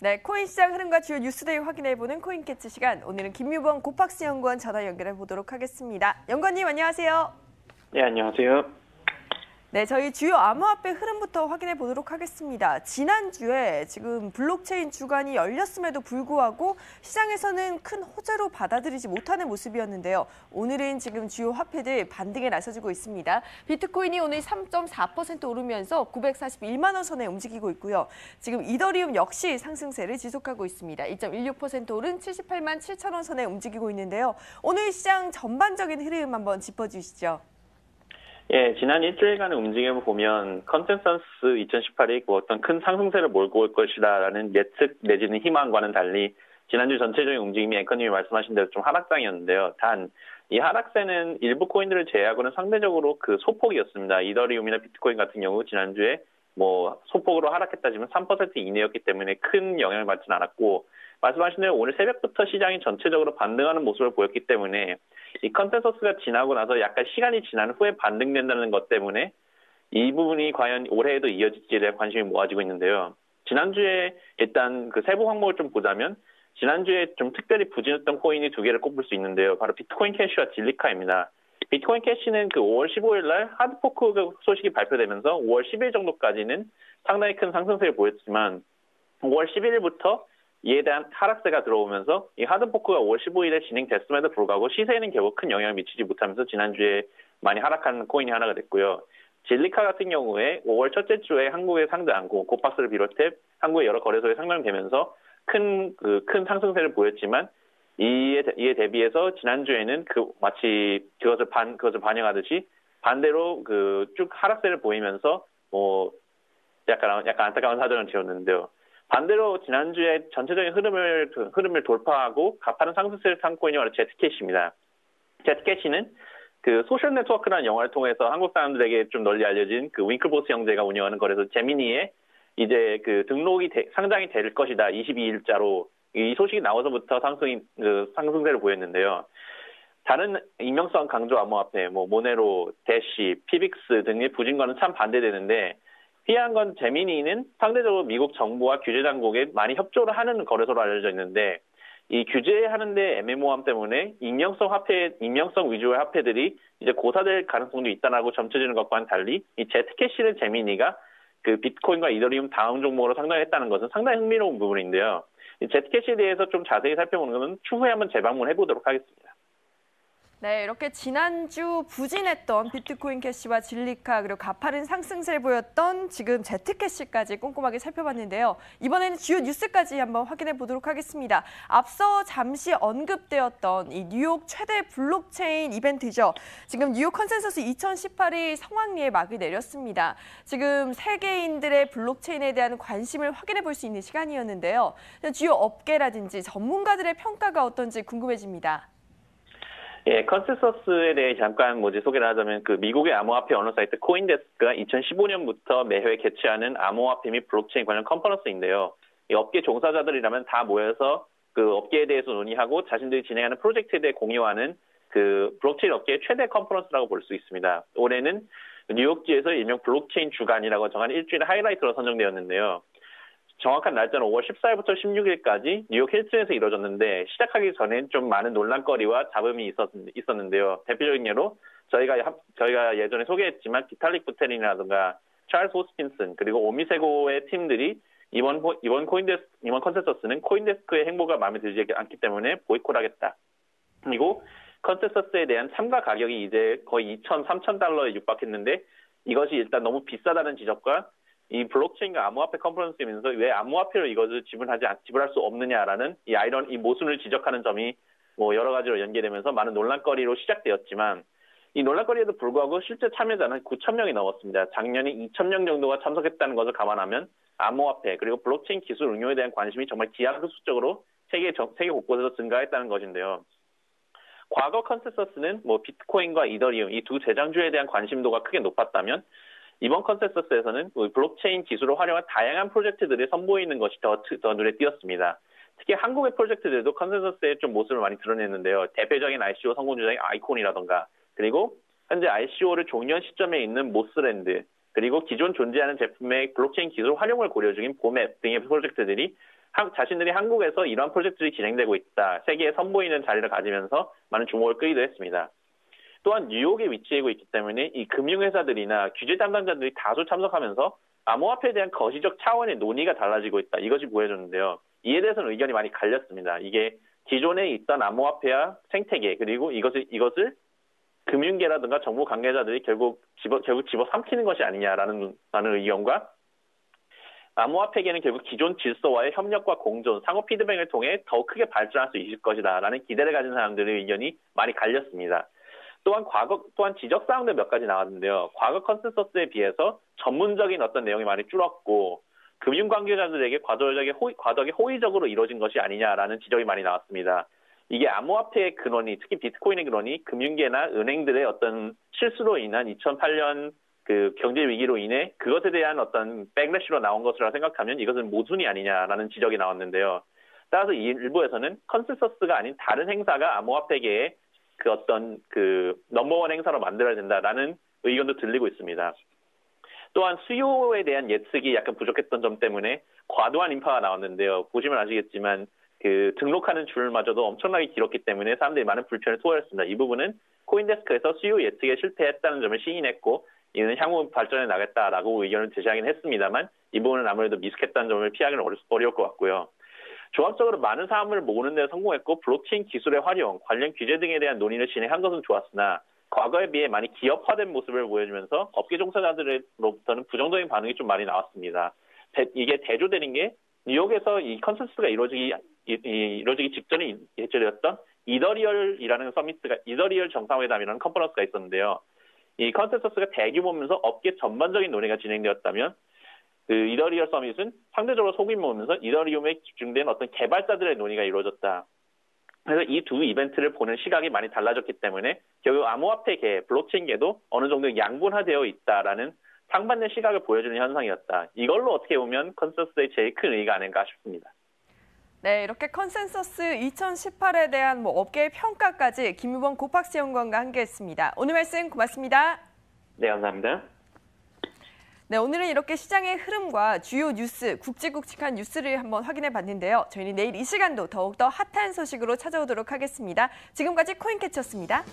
네, 코인 시장 흐름과 주요 뉴스데이 확인해보는 코인캐치 시간. 오늘은 김유범 고팍스 연구원 전화 연결해 보도록 하겠습니다. 연구원님 안녕하세요. 네, 안녕하세요. 네, 저희 주요 암호화폐 흐름부터 확인해 보도록 하겠습니다. 지난주에 지금 블록체인 주간이 열렸음에도 불구하고 시장에서는 큰 호재로 받아들이지 못하는 모습이었는데요. 오늘은 지금 주요 화폐들 반등에 나서주고 있습니다. 비트코인이 오늘 3.4% 오르면서 941만 원 선에 움직이고 있고요. 지금 이더리움 역시 상승세를 지속하고 있습니다. 2.16% 오른 78만 7천 원 선에 움직이고 있는데요. 오늘 시장 전반적인 흐름 한번 짚어주시죠. 예, 지난 일주일간의 움직임을 보면 컨센서스 2018이 어떤 큰 상승세를 몰고 올 것이다라는 예측 내지는 희망과는 달리 지난주 전체적인 움직임이 앵커님이 말씀하신 대로 좀 하락장이었는데요. 단, 이 하락세는 일부 코인들을 제외하고는 상대적으로 그 소폭이었습니다. 이더리움이나 비트코인 같은 경우 지난주에 소폭으로 하락했다지만 3% 이내였기 때문에 큰 영향을 받지는 않았고, 말씀하신 대로 오늘 새벽부터 시장이 전체적으로 반등하는 모습을 보였기 때문에 이 컨센서스가 지나고 나서 약간 시간이 지난 후에 반등된다는 것 때문에 이 부분이 과연 올해에도 이어질지에 대한 관심이 모아지고 있는데요. 지난주에 일단 그 세부 항목을 좀 보자면 지난주에 좀 특별히 부진했던 코인이 두 개를 꼽을 수 있는데요. 바로 비트코인 캐시와 질리카입니다. 비트코인 캐시는 그 5월 15일 날 하드포크 소식이 발표되면서 5월 10일 정도까지는 상당히 큰 상승세를 보였지만 5월 11일부터 이에 대한 하락세가 들어오면서 이 하드포크가 5월 15일에 진행됐음에도 불구하고 시세에는 결국 큰 영향을 미치지 못하면서 지난주에 많이 하락한 코인이 하나가 됐고요. 질리카 같은 경우에 5월 첫째 주에 한국에 상장하고 고팍스를 비롯해 한국의 여러 거래소에 상장되면서 큰 상승세를 보였지만 이에 대비해서 지난주에는 마치 그것을 반영하듯이 반대로 쭉 하락세를 보이면서 약간 안타까운 사정을 지었는데요. 반대로 지난주에 전체적인 흐름을 돌파하고 가파른 상승세를 탄 코인이 바로 제트캐시입니다. 제트캐시는 그 소셜 네트워크라는 영화를 통해서 한국 사람들에게 좀 널리 알려진 그 윙클보스 형제가 운영하는 거래소 제미니에 이제 그 등록이 상장이 될 것이다. 22일자로 이 소식이 나와서부터 상승세를 보였는데요. 다른 익명성 강조 암호화폐, 모네로, 대시, 피빅스 등의 부진과는 참 반대되는데 희한한 건 제미니는 상대적으로 미국 정부와 규제 당국에 많이 협조를 하는 거래소로 알려져 있는데 이 규제하는데 애매모호함 때문에 익명성 위주의 화폐들이 이제 고사될 가능성도 있다라고 점쳐지는 것과는 달리 이 제트캐시는 제미니가 그 비트코인과 이더리움 다음 종목으로 상장했다는 것은 상당히 흥미로운 부분인데요. 이 제트캐시에 대해서 좀 자세히 살펴보는 것은 추후에 한번 재방문해 보도록 하겠습니다. 네, 이렇게 지난주 부진했던 비트코인 캐시와 질리카 그리고 가파른 상승세를 보였던 지금 제트캐시까지 꼼꼼하게 살펴봤는데요. 이번에는 주요 뉴스까지 한번 확인해 보도록 하겠습니다. 앞서 잠시 언급되었던 이 뉴욕 최대 블록체인 이벤트죠. 지금 뉴욕 컨센서스 2018이 성황리에 막을 내렸습니다. 지금 세계인들의 블록체인에 대한 관심을 확인해 볼 수 있는 시간이었는데요. 주요 업계라든지 전문가들의 평가가 어떤지 궁금해집니다. 예, 컨센서스에 대해 잠깐 소개를 하자면 그 미국의 암호화폐 언어 사이트 코인데스크가 2015년부터 매회 개최하는 암호화폐 및 블록체인 관련 컨퍼런스인데요. 이 업계 종사자들이라면 다 모여서 그 업계에 대해서 논의하고 자신들이 진행하는 프로젝트에 대해 공유하는 그 블록체인 업계의 최대 컨퍼런스라고 볼 수 있습니다. 올해는 뉴욕지에서 일명 블록체인 주간이라고 정한 일주일의 하이라이트로 선정되었는데요. 정확한 날짜는 5월 14일부터 16일까지 뉴욕 힐튼에서 이루어졌는데 시작하기 전엔 좀 많은 논란거리와 잡음이 있었는데요. 대표적인 예로 저희가 예전에 소개했지만 비탈릭 부테린이라든가 찰스 호스킨슨 그리고 오미세고의 팀들이 이번 컨센서스는 코인데스크의 행보가 마음에 들지 않기 때문에 보이콧하겠다. 그리고 컨센서스에 대한 참가 가격이 이제 거의 2,000, 3,000달러에 육박했는데 이것이 일단 너무 비싸다는 지적과 이 블록체인과 암호화폐 컨퍼런스이면서 왜 암호화폐로 이것을 지불할 수 없느냐라는 이 모순을 지적하는 점이 여러 가지로 연계되면서 많은 논란거리로 시작되었지만 이 논란거리에도 불구하고 실제 참여자는 9,000명이 넘었습니다. 작년에 2,000명 정도가 참석했다는 것을 감안하면 암호화폐 그리고 블록체인 기술 응용에 대한 관심이 정말 기하급수적으로 세계 곳곳에서 증가했다는 것인데요. 과거 컨센서스는 비트코인과 이더리움 이 두 대장주에 대한 관심도가 크게 높았다면 이번 컨센서스에서는 블록체인 기술을 활용한 다양한 프로젝트들이 선보이는 것이 더 눈에 띄었습니다. 특히 한국의 프로젝트들도 컨센서스의 좀 모습을 많이 드러냈는데요. 대표적인 ICO 성공주자인 아이콘이라던가 그리고 현재 ICO를 종료한 시점에 있는 모스랜드 그리고 기존 존재하는 제품의 블록체인 기술 활용을 고려 중인 보맵 등의 프로젝트들이 자신들이 한국에서 이러한 프로젝트들이 진행되고 있다. 세계에 선보이는 자리를 가지면서 많은 주목을 끌기도 했습니다. 또한 뉴욕에 위치하고 있기 때문에 이 금융회사들이나 규제 담당자들이 다수 참석하면서 암호화폐에 대한 거시적 차원의 논의가 달라지고 있다. 이것이 보여줬는데요. 이에 대해서는 의견이 많이 갈렸습니다. 이게 기존에 있던 암호화폐와 생태계 그리고 이것을 금융계라든가 정부 관계자들이 결국 집어삼키는 것이 아니냐라는 의견과 암호화폐계는 결국 기존 질서와의 협력과 공존, 상호 피드백을 통해 더 크게 발전할 수 있을 것이다라는 기대를 가진 사람들의 의견이 많이 갈렸습니다. 또한 지적사항들 몇 가지 나왔는데요. 과거 컨센서스에 비해서 전문적인 어떤 내용이 많이 줄었고 금융 관계자들에게 과도하게 호의적으로 이루어진 것이 아니냐라는 지적이 많이 나왔습니다. 이게 암호화폐의 근원이 특히 비트코인의 근원이 금융계나 은행들의 어떤 실수로 인한 2008년 그 경제 위기로 인해 그것에 대한 어떤 백래시로 나온 것이라 생각하면 이것은 모순이 아니냐라는 지적이 나왔는데요. 따라서 이 일부에서는 컨센서스가 아닌 다른 행사가 암호화폐계의 그 어떤 그 넘버원 행사로 만들어야 된다라는 의견도 들리고 있습니다. 또한 수요에 대한 예측이 약간 부족했던 점 때문에 과도한 인파가 나왔는데요. 보시면 아시겠지만 그 등록하는 줄마저도 엄청나게 길었기 때문에 사람들이 많은 불편을 토했습니다. 이 부분은 코인데스크에서 수요 예측에 실패했다는 점을 시인했고 이는 향후 발전해 나겠다라고 의견을 제시하긴 했습니다만 이 부분은 아무래도 미숙했다는 점을 피하기는 어려울 것 같고요. 종합적으로 많은 사람을 모으는 데 성공했고 블록체인 기술의 활용, 관련 규제 등에 대한 논의를 진행한 것은 좋았으나 과거에 비해 많이 기업화된 모습을 보여주면서 업계 종사자들로부터는 부정적인 반응이 좀 많이 나왔습니다. 이게 대조되는 게 뉴욕에서 이 컨센서스가 이루어지기 직전에 예정되었던 이더리얼이라는 이더리얼 정상회담이라는 컨퍼런스가 있었는데요. 이 컨센서스가 대규모면서 업계 전반적인 논의가 진행되었다면 그 이더리얼 서밋은 상대적으로 소규모면서 이더리움에 집중된 어떤 개발자들의 논의가 이루어졌다. 그래서 이 두 이벤트를 보는 시각이 많이 달라졌기 때문에 결국 암호화폐계, 블록체인계도 어느 정도 양분화되어 있다라는 상반된 시각을 보여주는 현상이었다. 이걸로 어떻게 보면 컨센서스의 제일 큰 의의가 아닌가 싶습니다. 네, 이렇게 컨센서스 2018에 대한 업계의 평가까지 김유범 고팍스 연구원과 함께했습니다. 오늘 말씀 고맙습니다. 네, 감사합니다. 네, 오늘은 이렇게 시장의 흐름과 주요 뉴스, 굵직굵직한 뉴스를 한번 확인해 봤는데요. 저희는 내일 이 시간도 더욱더 핫한 소식으로 찾아오도록 하겠습니다. 지금까지 코인캐치였습니다.